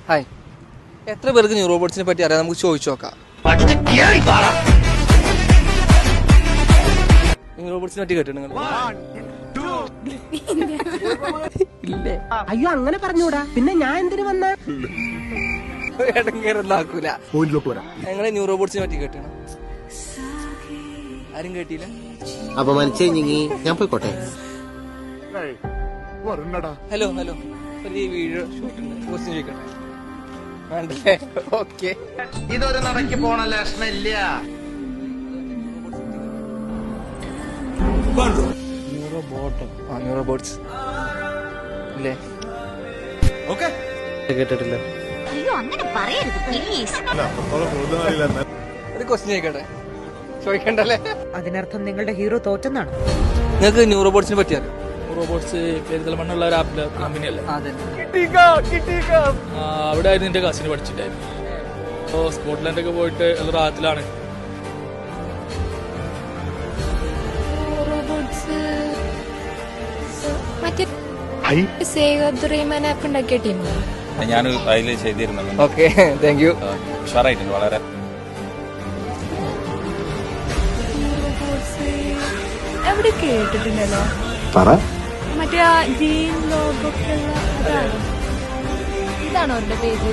Hi, എത്ര പേർക്ക് new റോബോട്ട്സിനെ പറ്റി അറിയാം? നമുക്ക് ചോദിച്ചു നോക്കാം. ന്യൂ റോബോട്ട്സിനെ പറ്റി കേട്ടിട്ടുണ്ട്? അയ്യോ അങ്ങനെ പറഞ്ഞൂടാ, പിന്നെ ഞാൻ എന്തിനു വന്ന ഇടങ്ങേറൊന്നാക്കൂല. ഞങ്ങളെ ന്യൂ റോബോട്ട്സിനെ പറ്റി കേട്ടാണ്. ആരും കേട്ടില്ല. അപമാനിച്ചേ ഞാൻ പോയിക്കോട്ടെ. ഹലോ ഹലോ, ഒരു വീഡിയോ ഷൂട്ടുണ്ട്, ക്വസ്റ്റ്യൻ ചോദിക്കട്ടെ? വേണ്ടല്ലേ? ഓക്കെ. ഇതൊരു നടക്ക് പോണ ലക്ഷണില്ല. ന്യൂ റോബോട്ട്സ് ഇല്ലേ? കേട്ടിട്ടില്ല. ഒരു ക്വസ്റ്റ്യൻ ചോദിക്കട്ടെ? ചോദിക്കണ്ടല്ലേ? അതിനർത്ഥം നിങ്ങളുടെ ഹീറോ തോറ്റെന്നാണ്. നിങ്ങൾക്ക് ന്യൂ റോബോട്ട്സിനെ പറ്റി അറിയാം? റോബോട്ട്സ് പെരിന്തൽമണ്ണുള്ള ഒരു ആപ്പ് കമ്പനിയല്ലേ? അവിടെ ആയിരുന്നു എന്റെ കസിന് പഠിച്ചിട്ടായിരുന്നു. അപ്പോൾ സ്കോട്ട്ലാൻഡൊക്കെ പോയിട്ട് റാത്തിലാണ്. ഞാൻ അതിൽ ചെയ്തിരുന്നു. Okay, thank you. ഉഷാറായിട്ടുണ്ട് വളരെ. എവിടെ കേട്ടിട്ടുണ്ടല്ലോ മറ്റേ ജീൻ ലോഗോ ഇതാണോ അവരുടെ പേജ്?